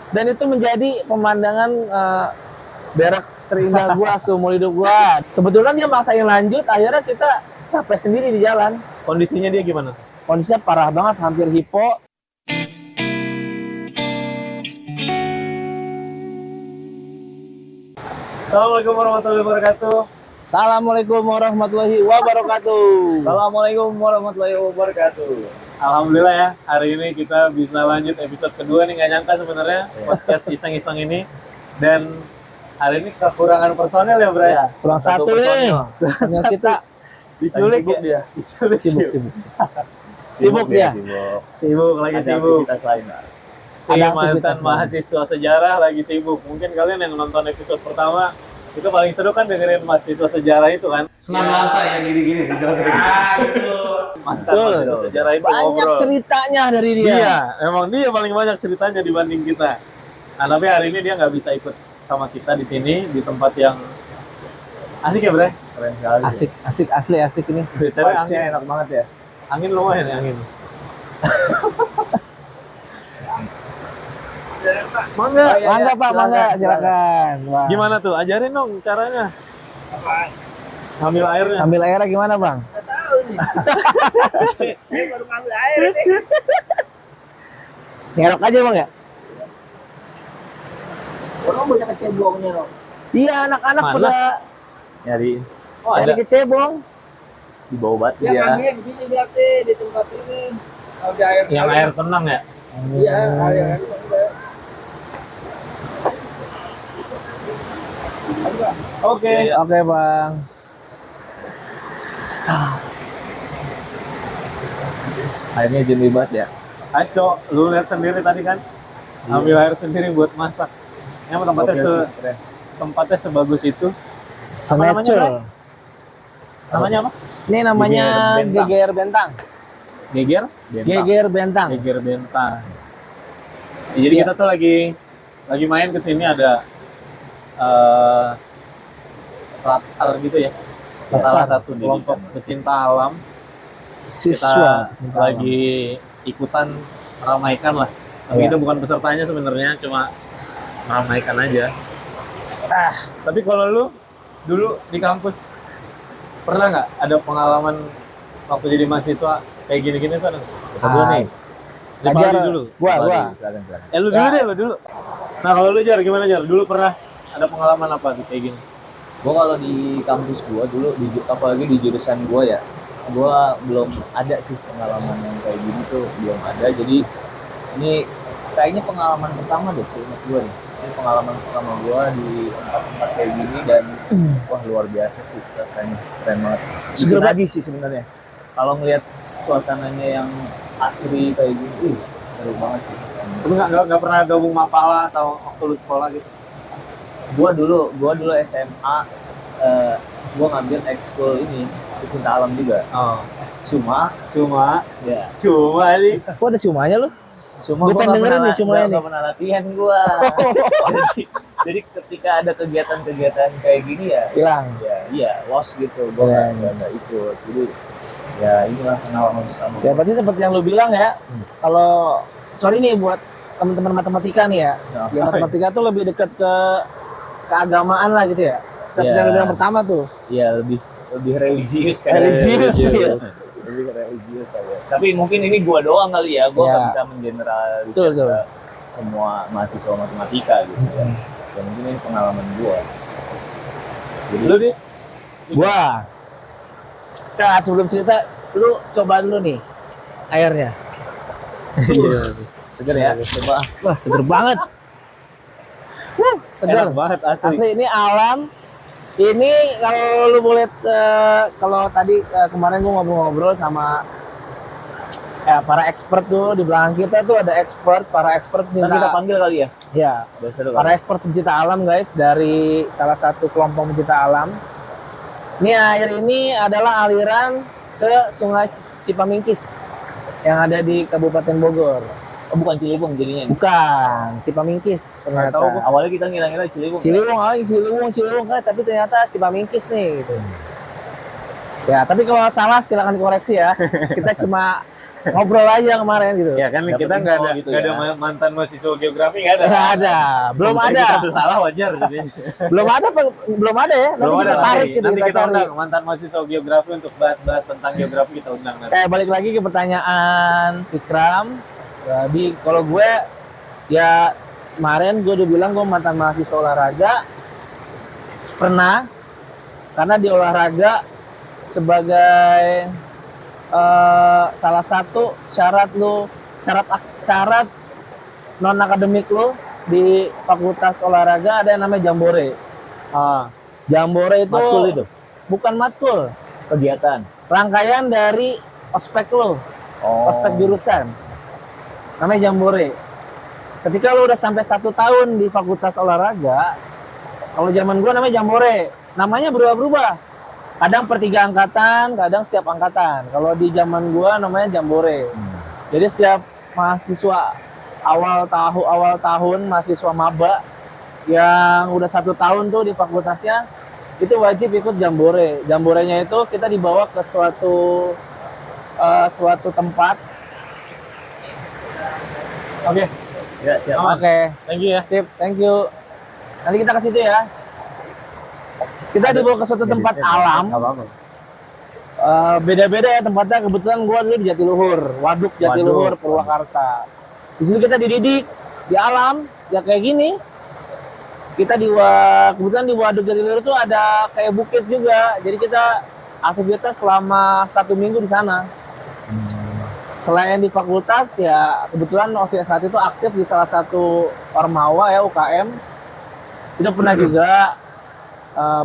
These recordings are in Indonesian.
Dan itu menjadi pemandangan berak terindah gua seumur hidup gua. Kebetulan dia maksain lanjut, akhirnya kita capek sendiri di jalan. Kondisinya dia gimana? Kondisinya parah banget, hampir hipo. Assalamualaikum warahmatullahi wabarakatuh. Assalamualaikum warahmatullahi wabarakatuh. Assalamualaikum warahmatullahi wabarakatuh. Alhamdulillah ya, hari ini kita bisa lanjut episode kedua nih, nggak nyangka sebenarnya podcast iseng-iseng ini. Dan hari ini kekurangan personel ya, Bray. Ya, kurang satu nih. Hanya kita Diculik sibuk ya? dia. Diculik. Sibuk dia. Sibuk, lagi Ada sibuk. aktivitas lain lah. Si Ada mantan aktivitas lain. mahasiswa sejarah lagi sibuk. Mungkin kalian yang nonton episode pertama itu paling seru kan dengerin mahasiswa sejarah itu kan. Senang lantai yang gini-gini. Mantan Betul. mahasiswa sejarah itu Banyak ngobrol. ceritanya dari dia. Iya, emang dia paling banyak ceritanya dibanding kita. Nah, tapi hari ini dia nggak bisa ikut sama kita di sini di tempat yang asik ya, Bre? Keren sekali. Asik asli ini. BTW Vibes-nya angin, enak banget ya. angin lumayan ya angin. Mangga. Oh, iya. Mangga Pak, silakan, mangga, silakan. silakan. Wah. Gimana tuh? Ajarin dong caranya. Ambil airnya. Ambil airnya gimana, Bang? Baru ngambil air nih. Ngerok aja, Bang ya? Orang banyak kecebongnya loh. Iya, anak-anak Mana? pada Nyari Oh, nyari ada. kecebong. di bawah batu Ya ya. ngambilnya di sini berarti di tempat ini. Kalau di air Yang air tenang ya? Iya, air ada. Oke. Oke, Bang. Airnya jernih banget ya. Aco, lu lihat sendiri tadi kan? Ambil air sendiri buat masak. Yang tempatnya Oke, sih, keren. tempatnya sebagus itu. Senecul. Namanya apa? Ini namanya Geger Geger Bentang. Bentang. Geger? Bentang. Geger Bentang. Geger Bentang. Ya, jadi Iya. kita tuh lagi main ke sini ada Latsar gitu ya. Latsar. Salah satu kelompok pecinta alam. Siswa. Kita lagi ikutan meramaikan lah. Tapi Iya. itu bukan pesertanya sebenarnya, cuma meramaikan aja. Ah, Tapi kalau lu dulu di kampus pernah nggak ada pengalaman waktu jadi mahasiswa kayak gini-gini tuh? Kita dulu nih. Di Ajar. Bali dulu. Gua. Silakan, silakan. Lu dulu deh, lu dulu. Nah kalau lu Jar, gimana Jar? Dulu pernah ada pengalaman apa tuh kayak gini? Gua kalau di kampus gua dulu apalagi di jurusan gua ya, gua belum ada sih pengalaman yang kayak gini tuh, belum ada. Jadi ini kayaknya pengalaman pertama deh sih ingat gua nih. Ini pengalaman pertama gua di tempat-tempat kayak gini dan wah luar biasa sih rasanya, keren banget. Seger Seger lagi sih sebenarnya. Kalau ngelihat suasananya yang asri kayak gini, seru banget sih. Tapi nggak pernah gabung Mapala atau waktu lu sekolah gitu? Gua dulu SMA, gua ngambil ekskul ini pecinta alam juga. Oh. Cuma Cuma nih, kok ada ciumannya lu? cuma Gua gua pengen dengerin nih cuma ini. nggak pernah latihan gua. jadi ketika ada kegiatan-kegiatan kayak gini ya, Hilang. iya lost gitu, gua Iya, nggak ikut. Jadi ya inilah pengalaman pertama. Ya berarti seperti yang lu bilang ya, kalau sorry nih buat teman-teman matematika nih ya, ya matematika tuh lebih dekat ke keagamaan lah gitu ya. Seperti Iya. yang lu bilang pertama tuh. Iya lebih religius kan. Religius, iya. Lebih religius kali ya. Tapi mungkin ini gua doang kali ya, gua nggak Iya. bisa mengeneralisir Betul, betul. ke semua mahasiswa matematika gitu ya. Ya mungkin ini pengalaman gua. Jadi lu di Gua. Nah, sebelum cerita, lu coba dulu nih airnya. seger ya, coba. Wah, seger banget. Seger. enak banget asli. Asli ini alam. Ini kalau lu boleh kalau tadi kemarin gua ngobrol-ngobrol sama para expert tuh di belakang kita tuh ada para expert Ntar kita pencinta panggil kali ya. ya, Udah seru para kan? expert pencinta alam guys dari salah satu kelompok pencinta alam. Ini air ini adalah aliran ke Sungai Cipamingkis yang ada di Kabupaten Bogor. Oh, bukan Ciliwung jadinya. Bukan, Cipamingkis Nggak ternyata. tahu, awalnya kita ngira-ngira Ciliwung. Ciliwung kan, tapi ternyata Cipamingkis nih gitu. Ya, tapi kalau salah silakan dikoreksi ya. Kita cuma ngobrol aja kemarin gitu. Ya kan Dapet kita nggak info ada gitu nggak ada ya. mantan mahasiswa geografi nggak ada. Nggak ada, belum Kalau ada, Kita salah wajar jadinya. belum ada ya. Nanti Belum kita ada tarik lagi. gitu, Nanti kita cari. undang mantan mahasiswa geografi untuk bahas-bahas tentang geografi kita undang nanti. Balik lagi ke pertanyaan Vikram. Jadi kalau gue ya kemarin gue udah bilang gue mantan mahasiswa olahraga. Pernah, karena di olahraga sebagai salah satu syarat non akademik lu di fakultas olahraga ada yang namanya jambore. Jambore itu, Matkul itu, bukan matkul, kegiatan. rangkaian dari ospek lo, Oh. ospek jurusan, namanya jambore. Ketika lo udah sampai 1 tahun di fakultas olahraga, kalau zaman gua namanya jambore, namanya berubah-berubah. Kadang per 3 angkatan, kadang setiap angkatan. Kalau di zaman gua namanya jambore. Jadi setiap mahasiswa awal tahun, mahasiswa maba yang udah 1 tahun tuh di fakultasnya, itu wajib ikut jambore. Jamborenya itu kita dibawa ke suatu tempat. Oke, Ya, siap. oke. Thank you ya. Sip, thank you. Nanti kita ke situ ya. Kita dibawa ke suatu tempat alam. Nggak apa-apa. Beda-beda ya tempatnya. Kebetulan gua dulu di Jatiluhur, Waduk Jatiluhur, Waduk. Purwakarta. Di situ kita dididik di alam, ya kayak gini. Kita kebetulan di Waduk Jatiluhur itu ada kayak bukit juga. Jadi kita aktivitas selama 1 minggu di sana. Selain di fakultas ya kebetulan saat itu aktif di salah satu Ormawa ya UKM. Kita pernah juga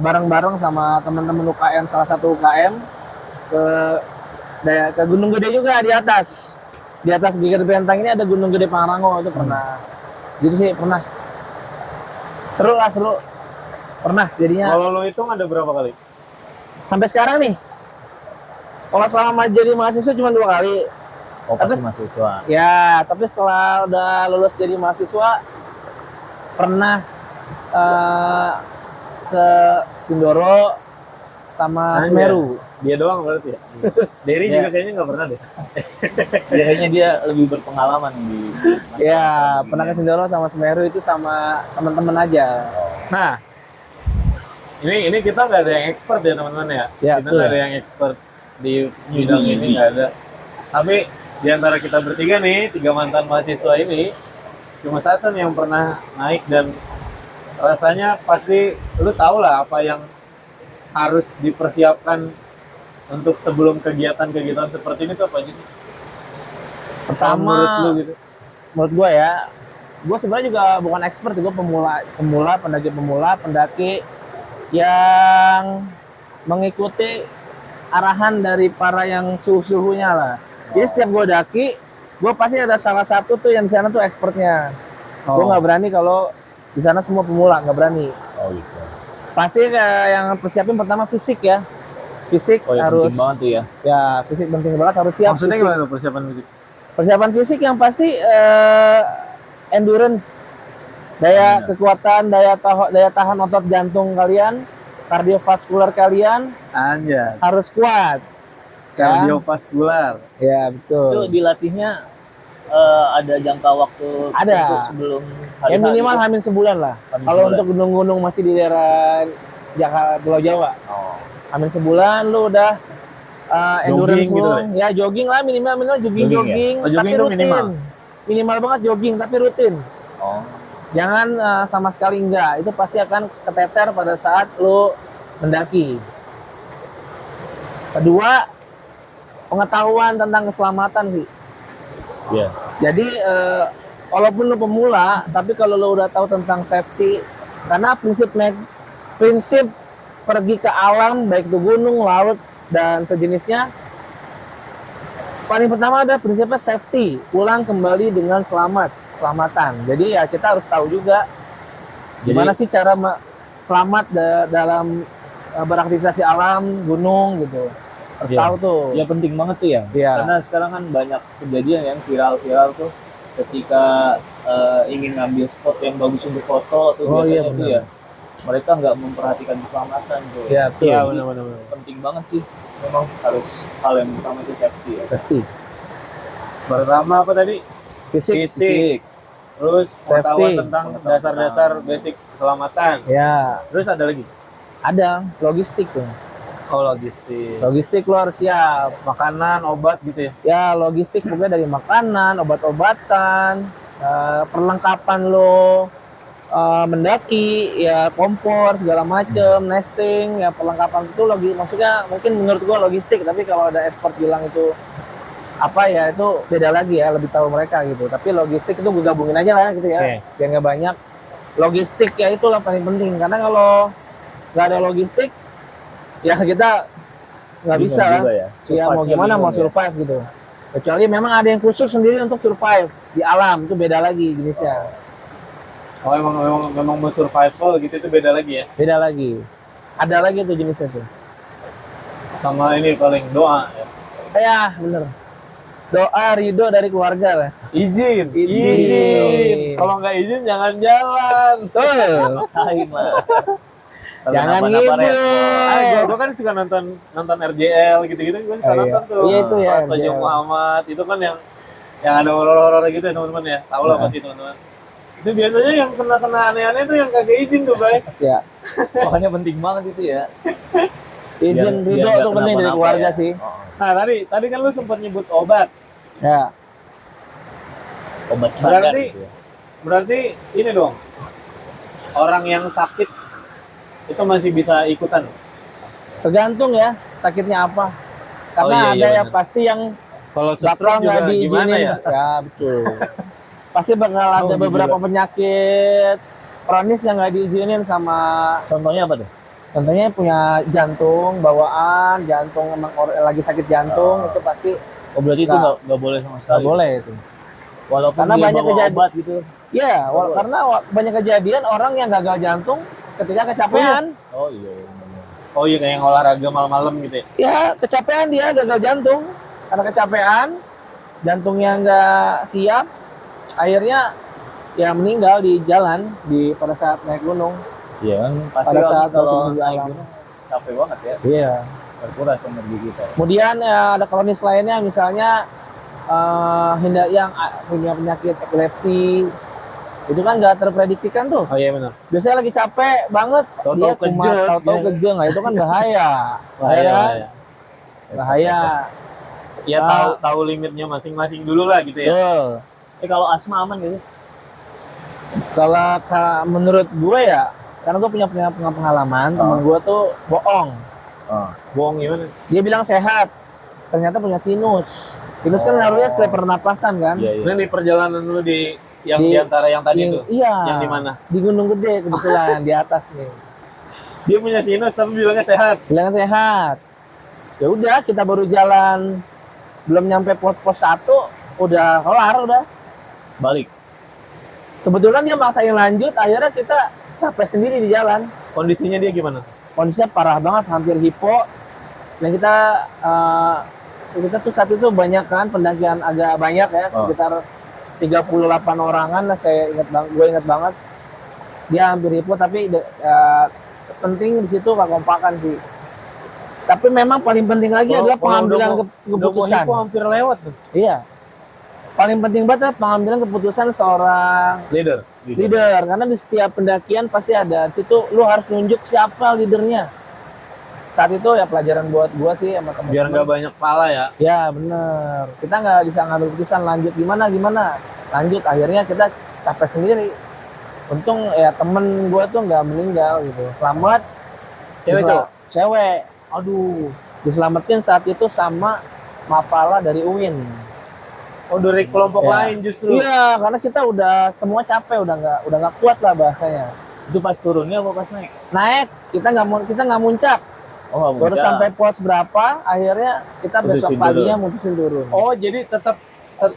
bareng-bareng sama teman-teman UKM, salah satu UKM ke Gunung Gede juga di atas. Di atas Gigir Bentang ini ada Gunung Gede Pangrango, itu pernah. Gitu sih pernah. Seru lah, seru. Pernah jadinya. Kalau lo hitung ada berapa kali? Sampai sekarang nih. Kalau selama jadi mahasiswa cuma 2 kali. Oh, pasti Tapi- mahasiswa. Ya, tapi setelah udah lulus jadi mahasiswa pernah ke Sindoro sama Anjay. Semeru. Dia doang berarti ya. Derry Ya. juga kayaknya nggak pernah deh. Kayaknya dia lebih berpengalaman di Ya, pernah ke Sindoro sama Semeru itu sama teman-teman aja. Nah, ini kita nggak ada yang expert ya teman-teman ya. Ya, Kita betul. nggak ada yang expert di bidang ini nggak ada. Tapi di antara kita bertiga nih, 3 mantan mahasiswa ini, cuma satu nih yang pernah naik dan rasanya pasti lu tau lah apa yang harus dipersiapkan untuk sebelum kegiatan-kegiatan seperti ini tuh apa aja sih? Kalau Pertama, menurut lu gitu. menurut gue ya, gue sebenarnya juga bukan expert, gue pendaki yang mengikuti arahan dari para yang suhu-suhunya lah. Jadi setiap gue daki, gue pasti ada salah satu tuh yang di sana tuh expertnya. Gue nggak berani kalau di sana semua pemula, nggak berani. Oh gitu. Pasti yang persiapin pertama fisik ya. Fisik Oh ya, harus, penting banget tuh ya. ya fisik penting banget, harus siap. Maksudnya fisik. gimana tuh persiapan musik? Persiapan fisik yang pasti endurance, daya kekuatan, daya tahan otot jantung kalian, kardiovaskular kalian Anjay. harus kuat. Kan? Kardiovaskular. Ya Itu betul. dilatihnya ada jangka waktu Ada. tertentu sebelum hari Ya minimal hamin sebulan lah. Hamin Kalau sebulan. untuk gunung-gunung masih di daerah Jakarta, Pulau Jawa, Oh. hamin sebulan lu udah endurance Jogging gitu lu. Ya jogging lah minimal jogging. Jogging Oh, jogging Tapi itu rutin. minimal? Minimal banget jogging tapi rutin. Oh. Jangan sama sekali enggak. Itu pasti akan keteter pada saat lu mendaki. Kedua, pengetahuan tentang keselamatan sih. Iya. Jadi walaupun lu pemula, tapi kalau lu udah tahu tentang safety, karena prinsip pergi ke alam, baik itu gunung, laut, dan sejenisnya, paling pertama ada prinsipnya safety, pulang kembali dengan selamatan. Jadi ya kita harus tahu juga gimana sih cara selamat dalam beraktivitas di alam, gunung gitu. Harus Iya. tahu tuh. Ya penting banget tuh ya. Iya. Karena sekarang kan banyak kejadian yang viral-viral tuh ketika ingin ngambil spot yang bagus untuk foto tuh Oh, biasanya iya, tuh benar. ya. Mereka nggak memperhatikan keselamatan tuh. Iya, betul. Iya benar-benar. Penting banget sih. Memang harus hal yang pertama itu safety ya. Safety. Pertama apa tadi? Fisik. Terus pengetahuan Safety. tentang dasar-dasar basic keselamatan. Ya, Terus ada lagi? ada logistik tuh. Oh, logistik. Logistik lo harus siap. Makanan, obat gitu ya. Ya, logistik pokoknya dari makanan, obat-obatan, perlengkapan lo mendaki, ya kompor segala macem, nesting, ya perlengkapan itu maksudnya mungkin menurut gua logistik, tapi kalau ada expert bilang itu apa ya itu beda lagi ya, lebih tahu mereka gitu. Tapi logistik itu gue gabungin aja lah gitu ya, Oke. biar nggak banyak. Logistik ya itulah paling penting, karena kalau nggak ada logistik ya kita nggak bisa lah. ya. Ya mau gimana mau survive gitu. Kecuali memang ada yang khusus sendiri untuk survive di alam, itu beda lagi jenisnya. Oh, memang mau survival gitu itu beda lagi ya. Beda lagi. Ada lagi tuh jenisnya tuh. Sama ini paling doa ya. Ya bener. Doa ridho dari keluarga lah. Izin. Izin. Kalau nggak izin jangan jalan. Tuh. Sahin lah. Jangan Kenapa-napa ngibul. repot. Gue kan suka nonton RJL gitu-gitu, gue suka Oh, iya. nonton tuh. Iya, itu ya, Raja RJL. Muhammad itu kan yang ada horor-horor gitu ya teman-teman ya. Tahu lah Nah. pasti teman-teman. Itu biasanya yang kena aneh-aneh tuh yang kagak izin tuh, Bay. Ya. Pokoknya penting banget itu ya. Izin Biar ridho nggak tuh penting dari kenapa-napa keluarga ya. sih. Oh, Nah, tadi kan lu sempat nyebut obat. Ya. obat standar Berarti gitu ya. berarti ini dong. Orang yang sakit itu masih bisa ikutan. Tergantung ya sakitnya apa. Karena Oh, iya, ada iya, yang benar. pasti yang Kalau bakal stroke nggak juga gimana diizinin. ya? Ya betul. Pasti bakal ada Oh, beberapa penyakit kronis yang nggak diizinin sama. Contohnya apa tuh? Contohnya punya jantung, bawaan, jantung emang lagi sakit jantung itu pasti Oh berarti itu Nggak. nggak boleh sama nggak sekali. boleh itu. Walaupun Karena dia banyak bawa kejadian. obat gitu. Iya, karena banyak kejadian orang yang gagal jantung ketika kecapean. Oh iya. bener. Oh iya, kayak yang olahraga malam-malam gitu ya. Ya, kecapean dia gagal jantung. Karena kecapean, jantungnya nggak siap, akhirnya ya meninggal di jalan pada saat naik gunung. Iya kan pasti Pada kan saat kalau waktu naik alam. gunung capek banget ya. Iya. Terkuras energi kita. Kemudian ya, ada kronis lainnya, misalnya yang punya penyakit epilepsi, itu kan nggak terprediksikan tuh. Oh iya benar. Biasanya lagi capek banget, Tahu-tahu dia kumat, kejut, tahu-tahu gitu. kejeng, nah itu kan bahaya. Bahaya, kan? bahaya. Bahaya. Ya Ah. tahu limitnya masing-masing dulu lah gitu ya. Betul. Kalau asma aman gitu. Kalau menurut gue ya, karena gue punya pengalaman, temen gue tuh bohong. Oh. Bohong gimana? Dia bilang sehat, ternyata punya sinus. Sinus kan Oh. ngaruhnya ke pernapasan kan? Iya iya. Ini di perjalanan lu di yang Di- di antara yang tadi tuh. Iya. Yang di mana? Di Gunung Gede kebetulan di atas nih. Dia punya sinus tapi bilangnya sehat. Bilang sehat. Ya udah, kita baru jalan, belum nyampe pos 1, udah kelar udah. Balik. Kebetulan dia maksain lanjut, akhirnya kita capek sendiri di jalan. Kondisinya dia gimana? Kondisinya parah banget, hampir hipo. Dan kita tuh saat itu banyak kan, pendakian agak banyak ya, Oh. sekitar 38 orangan lah, gue inget banget. Dia hampir hipo, tapi penting di situ kekompakan sih. Tapi memang paling penting lagi adalah pengambilan keputusan. Udah hampir lewat tuh. Iya. Paling penting banget adalah pengambilan keputusan seorang Leader. leader, karena di setiap pendakian pasti ada di situ lu harus nunjuk siapa leadernya. Saat itu ya pelajaran buat gua sih sama teman-teman. Biar nggak banyak pala ya. Ya bener, kita nggak bisa ngambil keputusan lanjut gimana, lanjut akhirnya kita capek sendiri. Untung ya temen gua tuh nggak meninggal gitu, selamat. Cewek cowok? Cewek, aduh, diselamatin saat itu sama Mapala dari UIN. Oh, dari kelompok Ya. lain justru. Iya, karena kita udah semua capek, udah nggak kuat lah bahasanya. Itu pas turunnya apa pas naik? Naik, kita nggak muncak. Oh nggak Baru muncak. sampai pos berapa, akhirnya kita besok Putusin paginya mutusin turun. Oh, jadi tetap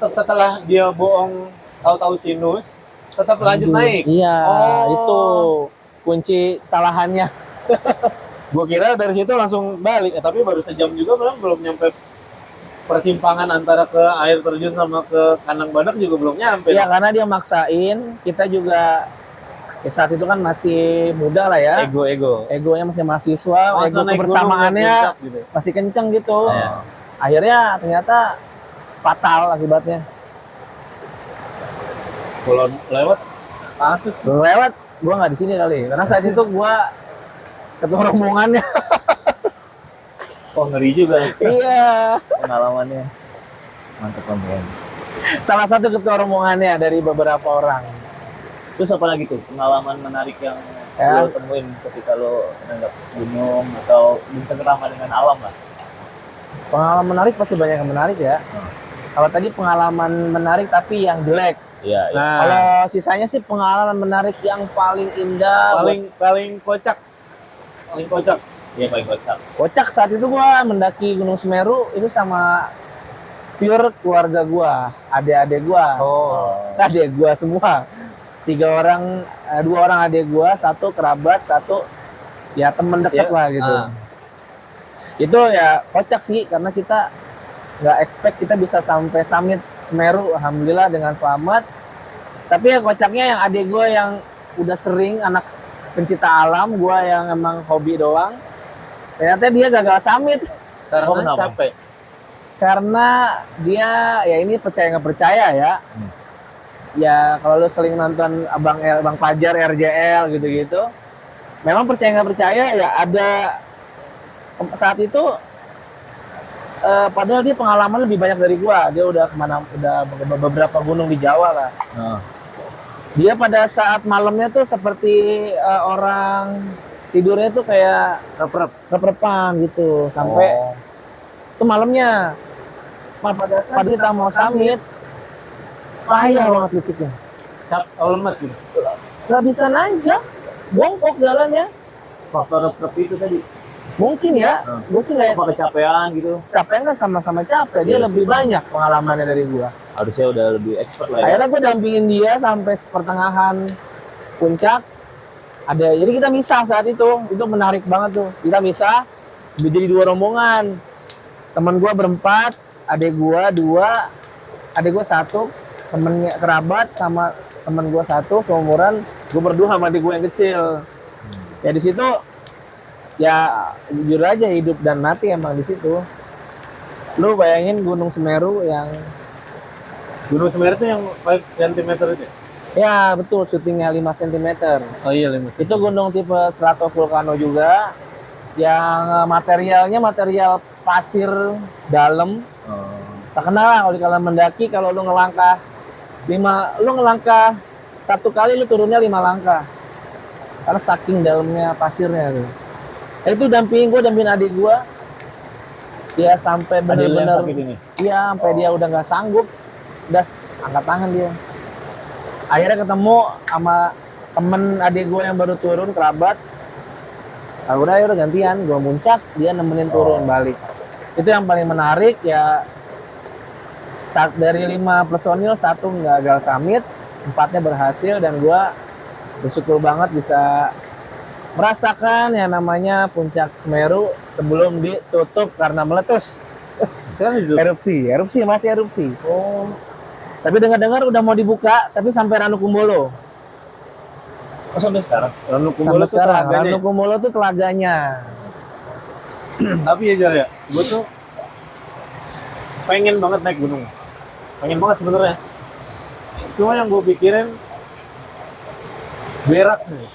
setelah dia bohong tahu-tahu sinus, tetap lanjut naik. Iya, Oh. itu kunci kesalahannya. Gua kira dari situ langsung balik, tapi baru sejam juga belum nyampe persimpangan antara ke air terjun sama ke kandang badak juga belum nyampe. Iya, karena dia maksain, kita juga ya saat itu kan masih muda lah ya. Ego. Egonya masih mahasiswa, Masa ego naik kebersamaannya gunung, puncak gitu. masih kenceng gitu. Iya. Akhirnya ternyata fatal akibatnya. Kalau lewat kasus. Lewat, gua nggak di sini kali, karena saat itu gua ketua rombongannya. Oh ngeri juga Iya, pengalamannya. Mantap banget. salah satu ketua rombongannya dari beberapa orang. Terus apa lagi tuh pengalaman menarik yang Ya. lo temuin ketika lo menanjak gunung atau bisa ramah dengan alam lah? Pengalaman menarik pasti banyak yang menarik ya. Kalau tadi pengalaman menarik tapi yang jelek. Iya. Nah, Kalau sisanya sih pengalaman menarik yang paling indah. paling kocak. Paling kocak. Iya paling kocak. Kocak saat itu gua mendaki Gunung Semeru itu sama pure keluarga gua, adik-adik gua. Adik gua semua. 2 orang adik gua, 1 kerabat, 1 ya temen dekat Ya, lah gitu. ah. Itu ya kocak sih karena kita nggak expect kita bisa sampai summit Semeru, alhamdulillah dengan selamat. Tapi ya kocaknya yang adik gua yang udah sering anak pencinta alam, gua yang emang hobi doang. Ternyata dia gagal summit Karena kenapa? capek. karena dia ya ini percaya nggak percaya ya. Ya kalau lu sering nonton Bang Fajar RJL gitu-gitu, memang percaya nggak percaya ya ada saat itu padahal dia pengalaman lebih banyak dari gua. Dia udah beberapa gunung di Jawa lah. Nah, Dia pada saat malamnya tuh seperti orang tidurnya tuh kayak rep-repan gitu sampai itu malamnya. Pada kita mau summit, payah banget fisiknya. Lemas gitu. Nggak bisa nanjak, bongkok jalannya. faktor itu tadi. Mungkin ya, gue sih lihat Apa kecapean gitu? capek kan sama-sama capek. Dia Iya lebih sih. banyak pengalamannya dari gua. Harusnya udah lebih expert lah ya. Akhirnya gue dampingin dia sampai pertengahan puncak. Jadi kita misah saat itu menarik banget tuh. Kita misah, jadi 2 rombongan. Teman gua berempat, adik gua 2, adik gua 1, temennya kerabat sama temen gua 1 seumuran. Gue berdua sama adik gua yang kecil. Ya di situ ya jujur aja hidup dan mati emang di situ. Lu bayangin Gunung Semeru yang Gunung Semeru itu yang 5 cm itu. ya betul syutingnya 5 cm. Oh iya 5 Itu gunung tipe stratovulkano juga yang materialnya material pasir dalam. Terkenal lah kalau mendaki kalau lu ngelangkah 1 kali lu turunnya 5 langkah. Karena saking dalamnya pasirnya tuh. Itu dampingin adik gua. Dia sampai benar-benar iya sampai dia udah nggak sanggup, udah angkat tangan dia. Akhirnya ketemu sama temen adik gue yang baru turun, kerabat. Nah, udah gantian, gue muncak, dia nemenin turun balik. Itu yang paling menarik ya. Dari 5 personil 1 gagal summit, 4-nya berhasil dan gue bersyukur banget bisa merasakan yang namanya puncak Semeru sebelum ditutup karena meletus. Sekarang itu. Erupsi, masih erupsi. Tapi dengar-dengar udah mau dibuka, tapi sampai Ranukumbolo. Oh, sampai sekarang. Ranukumbolo Sampai sekarang, telaganya. Ranukumbolo tuh telaganya. Tapi ya Jar ya, gue tuh pengen banget naik gunung. Pengen banget sebenarnya. Cuma yang gue pikirin berak nih.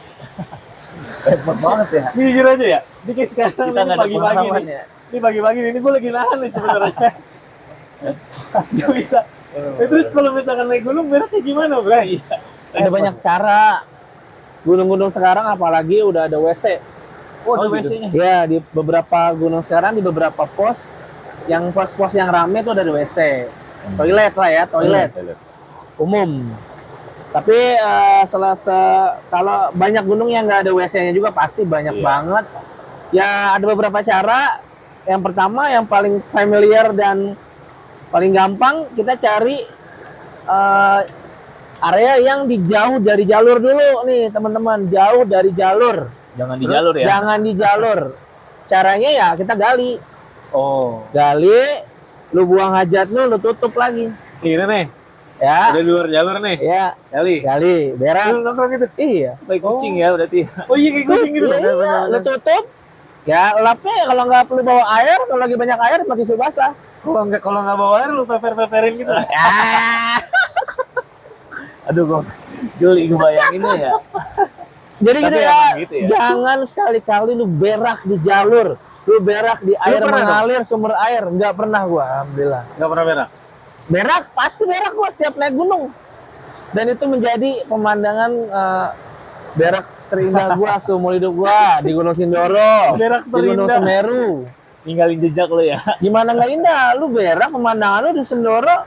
Repot banget ya. Ini jujur aja ya. Ini kayak sekarang Kita ini nggak ada pagi-pagi pengalaman nih. ya. Ini pagi-pagi nih, ini gue lagi nahan nih sebenarnya. Gak bisa. Terus kalau misalkan naik gunung beraknya gimana, Bray? Ada banyak cara. Gunung-gunung sekarang apalagi udah ada WC. Oh, ada gitu. WC-nya. Ya, di beberapa gunung sekarang, di beberapa pos, yang pos-pos yang rame tuh ada WC. Toilet lah ya, toilet umum. Tapi kalau banyak gunung yang nggak ada WC-nya juga pasti banyak banget. Ya ada beberapa cara. Yang pertama yang paling familiar dan paling gampang kita cari area yang jauh dari jalur dulu nih teman-teman, jauh dari jalur. Jangan di jalur ya. Jangan di jalur. Caranya ya kita gali. Oh. Gali, lu buang hajat lu tutup lagi. Ini nih, Ya. udah di luar jalur nih. Ya, Kali. gali, berak. Lu nongkrong gitu. Iya. Kayak kucing ya berarti. Oh iya kayak kucing gitu. Iya, lu tutup. Ya, lapnya kalau nggak perlu bawa air, kalau lagi banyak air pakai tisu basah. Kalau nggak bawa air lu peperin gitu. Aduh, kok geli ngebayanginnya ya. Jadi Tapi gitu ya, emang gitu ya. jangan sekali-kali lu berak di jalur, lu berak di air pernah mengalir sumber air. Nggak pernah gua, alhamdulillah. Nggak pernah berak. Berak, pasti berak gua setiap naik gunung. Dan itu menjadi pemandangan berak terindah gua seumur hidup gua di Gunung Sindoro, Berak di Gunung terindah. Semeru. Ninggalin jejak lo ya. Gimana nggak indah? Lu berak pemandangan lu di Sindoro,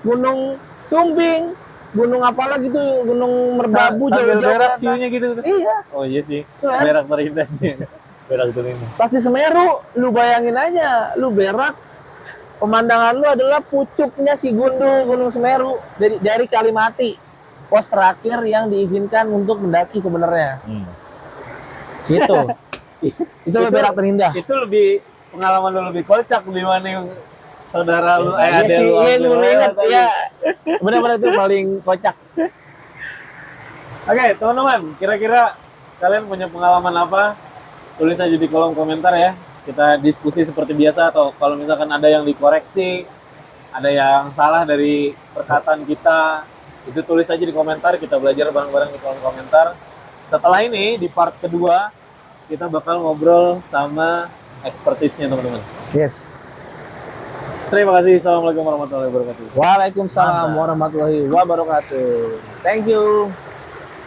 Gunung Sumbing, gunung apa lagi tuh, Gunung Merbabu, Sambil jauh-jauh berak kelihatan. view-nya gitu. Iya, Oh iya sih. Swear. Berak terindah sih. Berak terindah. pasti Semeru. Lu bayangin aja, lu berak, pemandangan lu adalah pucuknya si Gunung Semeru dari Kalimati, pos terakhir yang diizinkan untuk mendaki sebenarnya. Gitu. Itu lu berak terindah. Itu lebih pengalaman lu lebih kocak dibanding saudara lu, Iya adek sih, lu. iya ambil lu inget tadi. ya. Benar-benar itu paling kocak. Oke, teman-teman, kira-kira kalian punya pengalaman apa? Tulis aja di kolom komentar ya. Kita diskusi seperti biasa, atau kalau misalkan ada yang dikoreksi, ada yang salah dari perkataan kita, itu tulis aja di komentar, kita belajar bareng-bareng di kolom komentar. Setelah ini, di part kedua, kita bakal ngobrol sama expertise-nya teman-teman. Yes. Terima kasih. Assalamualaikum warahmatullahi wabarakatuh. Waalaikumsalam warahmatullahi wabarakatuh. Thank you.